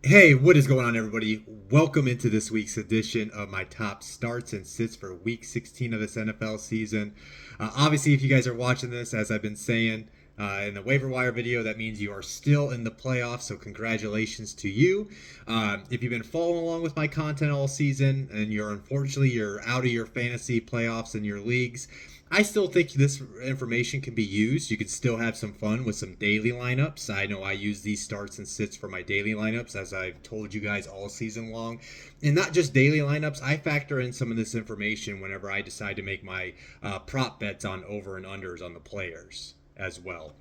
Hey, what is going on, everybody? Welcome into this week's edition of my top starts and sits for week 16 of this NFL season. Obviously, if you guys are watching this, as I've been saying in the waiver wire video, that means you are still in the playoffs, so congratulations to you. If you've been following along with my content all season and you're out of your fantasy playoffs and your leagues, I still think this information can be used. You can still have some fun with some daily lineups. I know I use these starts and sits for my daily lineups, as I've told you guys all season long. And not just daily lineups, I factor in some of this information whenever I decide to make my prop bets on over and unders on the players as well.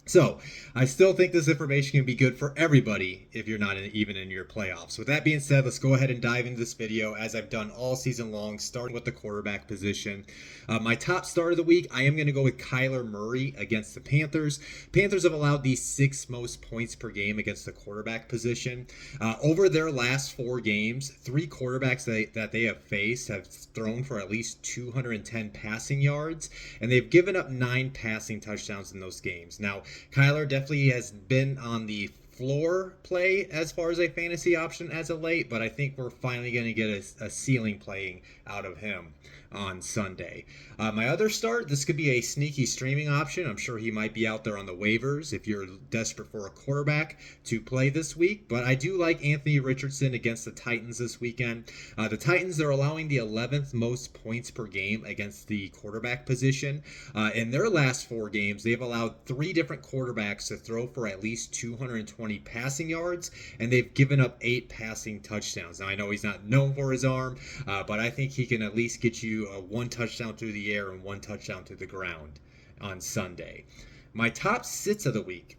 So, I still think this information can be good for everybody if you're not even in your playoffs. With that being said, let's go ahead and dive into this video as I've done all season long, starting with the quarterback position. My top start of the week, I am going to go with Kyler Murray against the Panthers. Panthers have allowed the sixth most points per game against the quarterback position. Over their last four games, three quarterbacks that they have faced have thrown for at least 210 passing yards, and they've given up 9 passing touchdowns in those games. Now, Kyler definitely has been on the floor play as far as a fantasy option as of late, but I think we're finally going to get a ceiling playing out of him on Sunday. My other start, this could be a sneaky streaming option. I'm sure he might be out there on the waivers if you're desperate for a quarterback to play this week, but I do like Anthony Richardson against the Titans this weekend. The Titans, they're allowing the 11th most points per game against the quarterback position. In their last four games, they've allowed three different quarterbacks to throw for at least 220 passing yards, and they've given up 8 passing touchdowns. Now, I know he's not known for his arm, but I think he can at least get you one touchdown through the air and one touchdown through the ground on Sunday. My top sits of the week.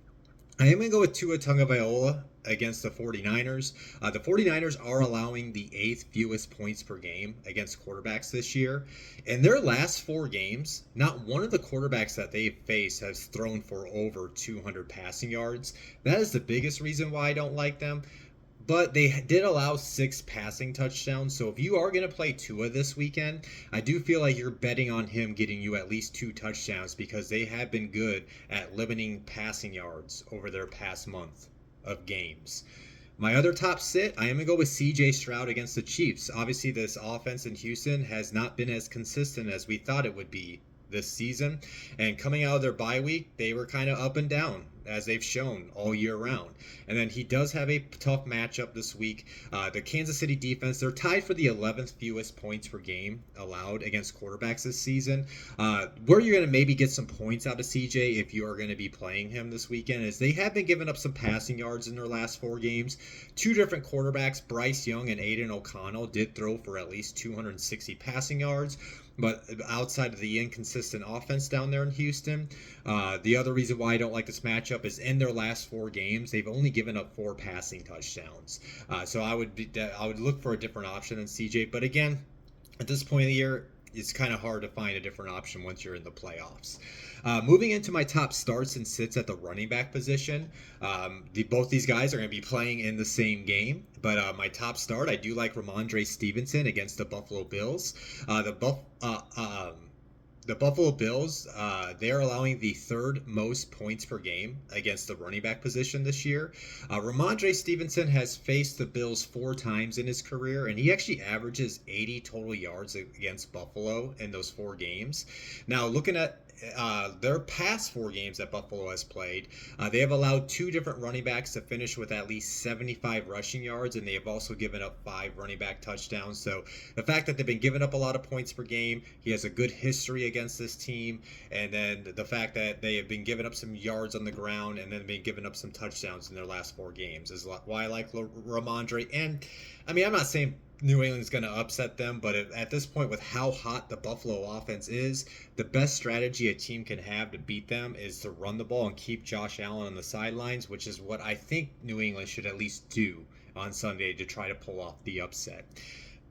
I am going to go with Tua Tagovailoa against the 49ers. The 49ers are allowing the 8th fewest points per game against quarterbacks this year. In their last four games, not one of the quarterbacks that they've faced has thrown for over 200 passing yards. That is the biggest reason why I don't like them. But they did allow 6 passing touchdowns. So if you are going to play Tua this weekend, I do feel like you're betting on him getting you at least 2 touchdowns because they have been good at limiting passing yards over their past month of games. My other top sit, I am going to go with CJ Stroud against the Chiefs. Obviously, this offense in Houston has not been as consistent as we thought it would be this season. And coming out of their bye week, they were kind of up and down, as they've shown all year round. And then he does have a tough matchup this week. The Kansas City defense, they're tied for the 11th fewest points per game allowed against quarterbacks this season. Where you're going to maybe get some points out of CJ if you are going to be playing him this weekend is they have been giving up some passing yards in their last four games. Two different quarterbacks, Bryce Young and Aiden O'Connell, did throw for at least 260 passing yards. But outside of the inconsistent offense down there in Houston, the other reason why I don't like this matchup is in their last four games, they've only given up 4 passing touchdowns. So I would look for a different option than CJ. But again, at this point of the year, it's kind of hard to find a different option once you're in the playoffs. Moving into my top starts and sits at the running back position, both these guys are going to be playing in the same game. But my top start, I do like Ramondre Stevenson against the Buffalo Bills. The Buffalo Bills, they're allowing the 3rd most points per game against the running back position this year. Ramondre Stevenson has faced the Bills 4 times in his career, and he actually averages 80 total yards against Buffalo in those 4 games. Now, looking at their past 4 games that Buffalo has played, they have allowed 2 different running backs to finish with at least 75 rushing yards, and they have also given up 5 running back touchdowns. So the fact that they've been giving up a lot of points per game, he has a good history against this team, and then the fact that they have been giving up some yards on the ground and then been giving up some touchdowns in their last 4 games is why I like Ramondre. And I mean, I'm not saying New England's going to upset them, but at this point, with how hot the Buffalo offense is, the best strategy a team can have to beat them is to run the ball and keep Josh Allen on the sidelines, which is what I think New England should at least do on Sunday to try to pull off the upset.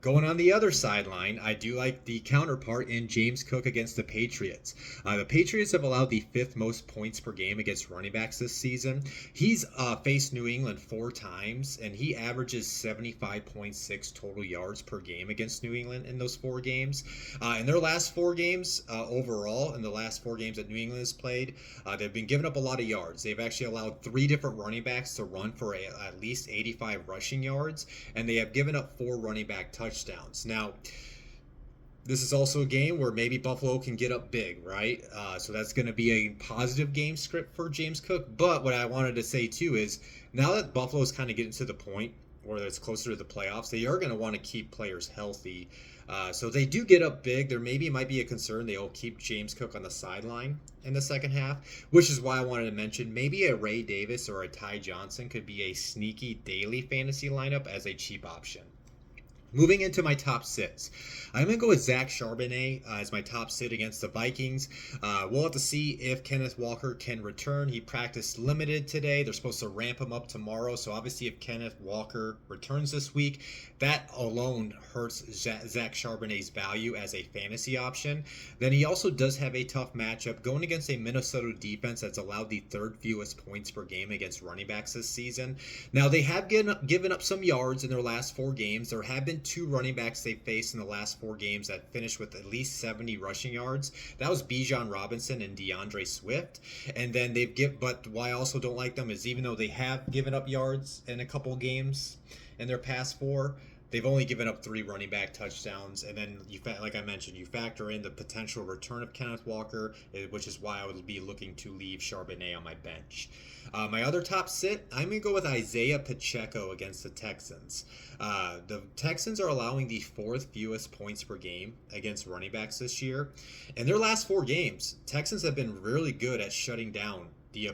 Going on the other sideline, I do like the counterpart in James Cook against the Patriots. The Patriots have allowed the fifth most points per game against running backs this season. He's faced New England 4 times, and he averages 75.6 total yards per game against New England in those 4 games. In their last 4 games overall, in the last 4 games that New England has played, they've been giving up a lot of yards. They've actually allowed 3 different running backs to run for at least 85 rushing yards, and they have given up 4 running back touchdowns. Now, this is also a game where maybe Buffalo can get up big, right? So that's going to be a positive game script for James Cook. But what I wanted to say too is now that Buffalo is kind of getting to the point where it's closer to the playoffs, they are going to want to keep players healthy. So if they do get up big, there might be a concern they'll keep James Cook on the sideline in the second half, which is why I wanted to mention maybe a Ray Davis or a Ty Johnson could be a sneaky daily fantasy lineup as a cheap option. Moving into my top sits, I'm going to go with Zach Charbonnet as my top sit against the Vikings. We'll have to see if Kenneth Walker can return. He practiced limited today. They're supposed to ramp him up tomorrow. So obviously if Kenneth Walker returns this week, that alone hurts Zach Charbonnet's value as a fantasy option. Then he also does have a tough matchup going against a Minnesota defense that's allowed the third fewest points per game against running backs this season. Now they have given up some yards in their last 4 games. There have been 2 running backs they faced in the last 4 games that finished with at least 70 rushing yards. That was Bijan Robinson and DeAndre Swift. And then but why I also don't like them is even though they have given up yards in a couple games in their past 4, they've only given up 3 running back touchdowns, and then like I mentioned, you factor in the potential return of Kenneth Walker, which is why I would be looking to leave Charbonnet on my bench. My other top sit, I'm going to go with Isaiah Pacheco against the Texans. The Texans are allowing the 4th fewest points per game against running backs this year. In their last 4 games, Texans have been really good at shutting down the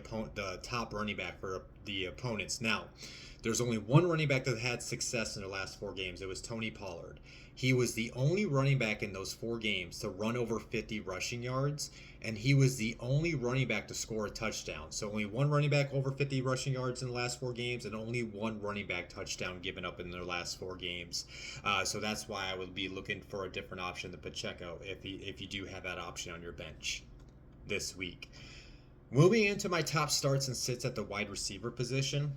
top running back for the opponents. Now, there's only one running back that had success in the last 4 games. It was Tony Pollard. He was the only running back in those 4 games to run over 50 rushing yards, and he was the only running back to score a touchdown. So only one running back over 50 rushing yards in the last 4 games, and only one running back touchdown given up in their last 4 games. So that's why I would be looking for a different option than Pacheco if you do have that option on your bench this week. Moving into my top starts and sits at the wide receiver position.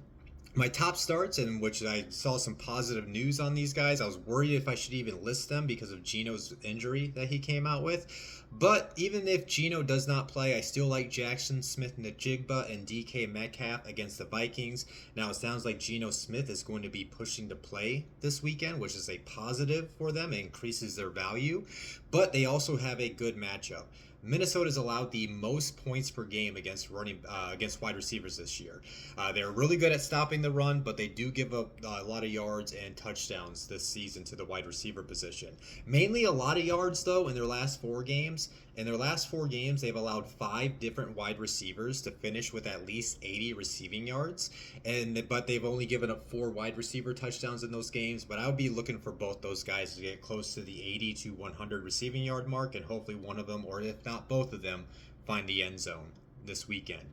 My top starts, in which I saw some positive news on these guys. I was worried if I should even list them because of Geno's injury that he came out with. But even if Geno does not play, I still like Jackson Smith-Njigba and DK Metcalf against the Vikings. Now, it sounds like Geno Smith is going to be pushing to play this weekend, which is a positive for them. It increases their value. But they also have a good matchup. Minnesota's allowed the most points per game against wide receivers this year. They're really good at stopping the run, but they do give up a lot of yards and touchdowns this season to the wide receiver position. Mainly a lot of yards, though, in their last 4 games. In their last 4 games, they've allowed 5 different wide receivers to finish with at least 80 receiving yards, but they've only given up 4 wide receiver touchdowns in those games. But I would be looking for both those guys to get close to the 80 to 100 receiving yard mark, and hopefully one of them, or if not both of them, find the end zone this weekend.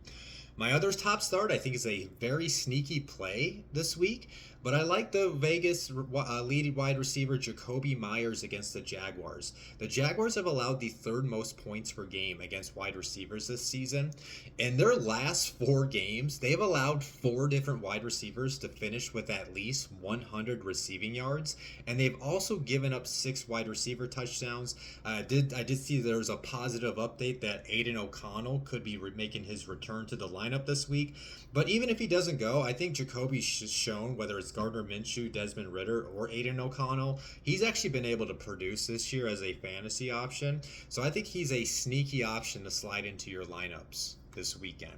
My other top start, I think, is a very sneaky play this week, but I like the Vegas lead wide receiver Jakobi Meyers against the Jaguars. The Jaguars have allowed the 3rd most points per game against wide receivers this season. In their last 4 games, they've allowed 4 different wide receivers to finish with at least 100 receiving yards, and they've also given up 6 wide receiver touchdowns. I did see there was a positive update that Aiden O'Connell could be making his return to the lineup this week. But even if he doesn't go, I think Jacoby's shown, whether it's Gardner Minshew, Desmond Ridder, or Aiden O'Connell, he's actually been able to produce this year as a fantasy option. So I think he's a sneaky option to slide into your lineups this weekend.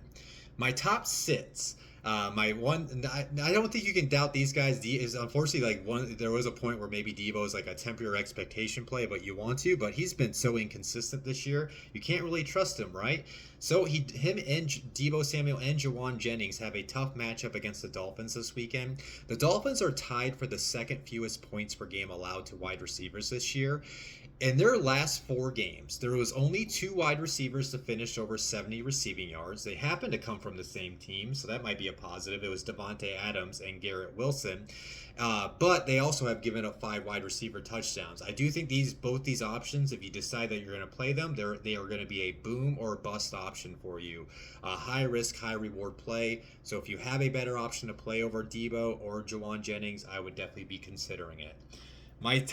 My top sits. I don't think you can doubt these guys. Is unfortunately there was a point where maybe Deebo is like a temporary expectation play, but you want to. But he's been so inconsistent this year, you can't really trust him, right? So him and Deebo Samuel and Jawan Jennings have a tough matchup against the Dolphins this weekend. The Dolphins are tied for the second fewest points per game allowed to wide receivers this year. In their last 4 games, there was only 2 wide receivers to finish over 70 receiving yards. They happen to come from the same team, so that might be a positive. It was Devontae Adams and Garrett Wilson. But they also have given up 5 wide receiver touchdowns. I do think both these options, if you decide that you're going to play them, they are going to be a boom or bust option for you. High risk, high reward play. So if you have a better option to play over Deebo or Jawan Jennings, I would definitely be considering it. My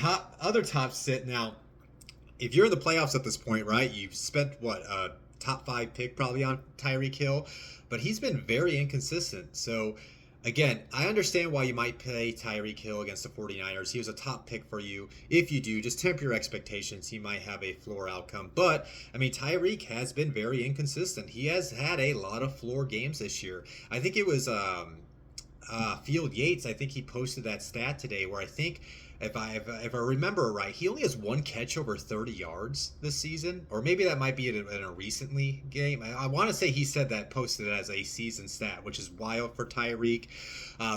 other top sit now. If you're in the playoffs at this point, right? You've spent a top 5 pick probably on Tyreek Hill, but he's been very inconsistent. So again, I understand why you might play Tyreek Hill against the 49ers. He was a top pick for you. If you do, just temper your expectations. He might have a floor outcome. But, I mean, Tyreek has been very inconsistent. He has had a lot of floor games this year. I think it was Field Yates. I think he posted that stat today where I think if I remember right, he only has 1 catch over 30 yards this season, or maybe that might be in a recently game. I want to say he said that, posted it as a season stat, which is wild for Tyreek.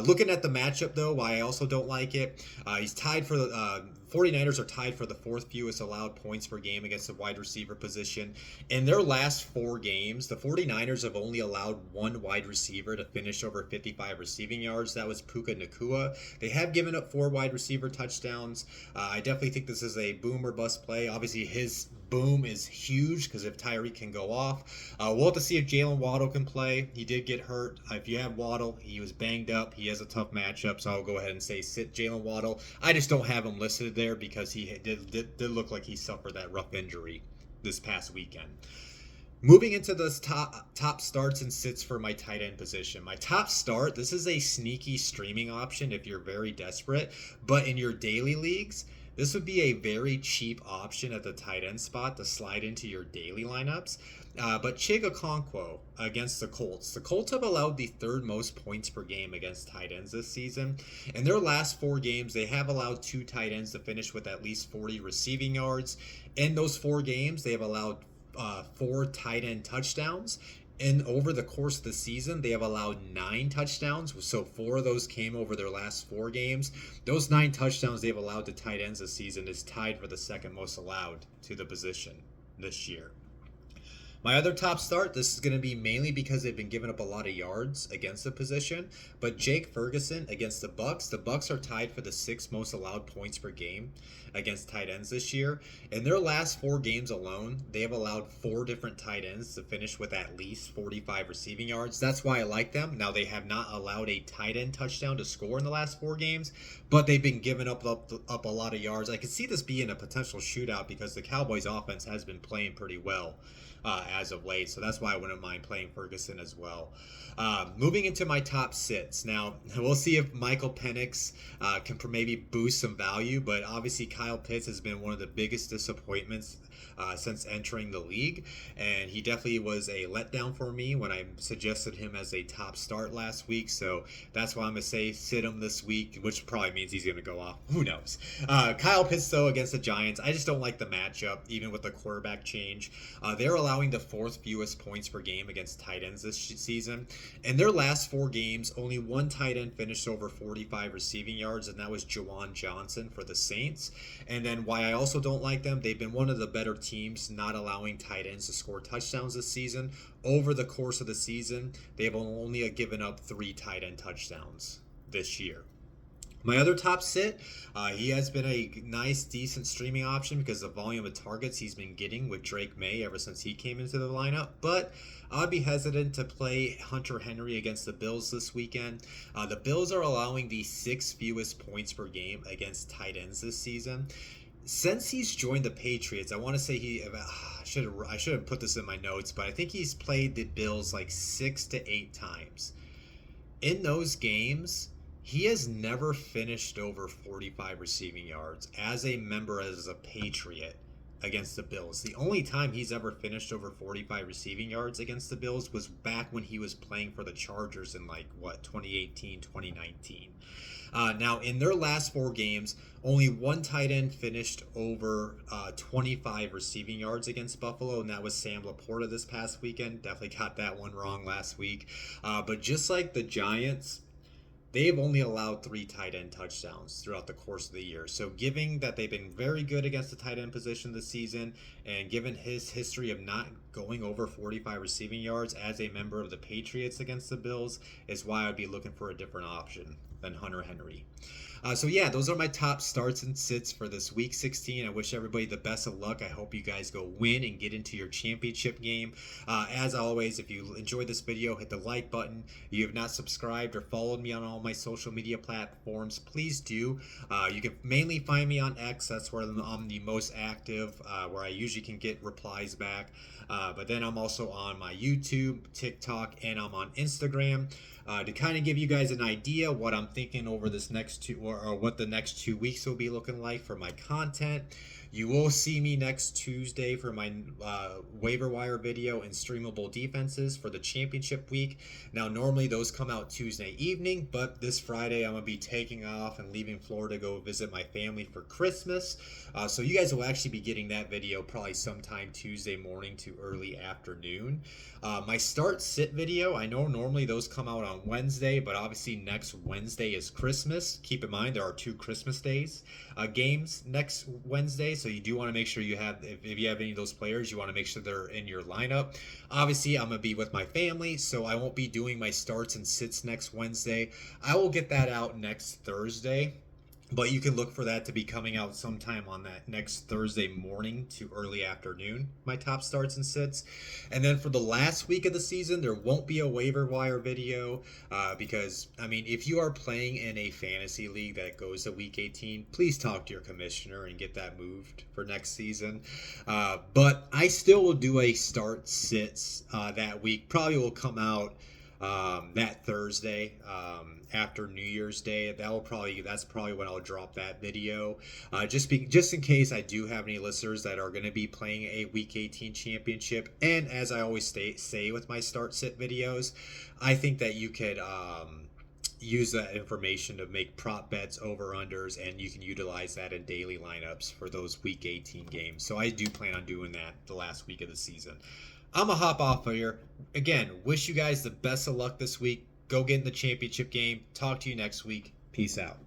Looking at the matchup though, why I also don't like it, he's tied for the 49ers are tied for the 4th fewest allowed points per game against the wide receiver position. In their last 4 games, the 49ers have only allowed 1 wide receiver to finish over 55 receiving yards. That was Puka Nacua. They have given up 4 wide receiver touchdowns. I definitely think this is a boom or bust play. Obviously, his boom is huge because if Tyreek can go off. We'll have to see if Jalen Waddle can play. He did get hurt. If you have Waddle, he was banged up. He has a tough matchup, so I'll go ahead and say sit Jalen Waddle. I just don't have him listed there because he did look like he suffered that rough injury this past weekend. Moving into this top starts and sits for my tight end position. My top start, this is a sneaky streaming option if you're very desperate, but in your daily leagues, this would be a very cheap option at the tight end spot to slide into your daily lineups. But Chig Okonkwo against the Colts. The Colts have allowed the 3rd most points per game against tight ends this season. In their last 4 games, they have allowed 2 tight ends to finish with at least 40 receiving yards. In those 4 games, they have allowed 4 tight end touchdowns. And over the course of the season, they have allowed 9 touchdowns. So 4 of those came over their last 4 games. Those 9 touchdowns they've allowed to tight ends this season is tied for the 2nd most allowed to the position this year. My other top start, this is going to be mainly because they've been giving up a lot of yards against the position, but Jake Ferguson against the Bucks. The Bucks are tied for the 6th most allowed points per game against tight ends this year. In their last 4 games alone, they have allowed 4 different tight ends to finish with at least 45 receiving yards. That's why I like them. Now, they have not allowed a tight end touchdown to score in the last 4 games, but they've been giving up a lot of yards. I could see this being a potential shootout because the Cowboys offense has been playing pretty well as of late, so that's why I wouldn't mind playing Ferguson as well. Moving into my top sits. Now, we'll see if Michael Penix can maybe boost some value, but obviously Kyle Pitts has been one of the biggest disappointments since entering the league, and he definitely was a letdown for me when I suggested him as a top start last week, so that's why I'm going to say sit him this week, which probably means he's going to go off. Who knows? Kyle Pitts, though, against the Giants, I just don't like the matchup, even with the quarterback change. They're allowing the 4th fewest points per game against tight ends this season. In their last 4 games, only 1 tight end finished over 45 receiving yards, and that was Juwan Johnson for the Saints. And then why I also don't like them, they've been one of the better teams not allowing tight ends to score touchdowns this season. Over the course of the season, they've only given up 3 tight end touchdowns this year. My other top sit, he has been a nice, decent streaming option because of the volume of targets he's been getting with Drake May ever since he came into the lineup. But I'd be hesitant to play Hunter Henry against the Bills this weekend. The Bills are allowing the 6th fewest points per game against tight ends this season. Since he's joined the Patriots, I want to say I should have put this in my notes, but I think he's played the Bills like 6 to 8 times. In those games, he has never finished over 45 receiving yards as a Patriot against the Bills. The only time he's ever finished over 45 receiving yards against the Bills was back when he was playing for the Chargers in 2018, 2019. Now, in their last 4 games, only one tight end finished over 25 receiving yards against Buffalo, and that was Sam Laporta this past weekend. Definitely got that one wrong last week. But just like the Giants, they've only allowed 3 tight end touchdowns throughout the course of the year. So, given that they've been very good against the tight end position this season, and given his history of not going over 45 receiving yards as a member of the Patriots against the Bills, is why I'd be looking for a different option than Hunter Henry. So yeah, those are my top starts and sits for this week 16. I wish everybody the best of luck. I hope you guys go win and get into your championship game. As always, if you enjoyed this video, hit the like button. If you have not subscribed or followed me on all my social media platforms, please do. You can mainly find me on X. That's where I'm the most active, where I usually can get replies back. But then I'm also on my YouTube, TikTok, and I'm on Instagram. To kind of give you guys an idea what I'm thinking over this next or what the next 2 weeks will be looking like for my content. You will see me next Tuesday for my waiver wire video and streamable defenses for the championship week. Now, normally those come out Tuesday evening, but this Friday I'm going to be taking off and leaving Florida to go visit my family for Christmas. So you guys will actually be getting that video probably sometime Tuesday morning to early afternoon. My start sit video, I know normally those come out on Wednesday, but obviously next Wednesday is Christmas. Keep in mind there are 2 Christmas days games next Wednesday, so you do want to make sure you have, if you have any of those players, you want to make sure they're in your lineup. Obviously I'm going to be with my family, so I won't be doing my starts and sits next Wednesday. I will get that out next Thursday. But you can look for that to be coming out sometime on that next Thursday morning to early afternoon, my top starts and sits. And then for the last week of the season, there won't be a waiver wire video because, I mean, if you are playing in a fantasy league that goes to week 18, please talk to your commissioner and get that moved for next season. But I still will do a start sits that week. Probably will come out that Thursday after New Year's Day. That's probably when I'll drop that video. Just in case I do have any listeners that are going to be playing a Week 18 championship. And as I always say with my start sit videos, I think that you could use that information to make prop bets, over-unders, and you can utilize that in daily lineups for those Week 18 games. So I do plan on doing that the last week of the season. I'm going to hop off of here. Again, wish you guys the best of luck this week. Go get in the championship game. Talk to you next week. Peace out.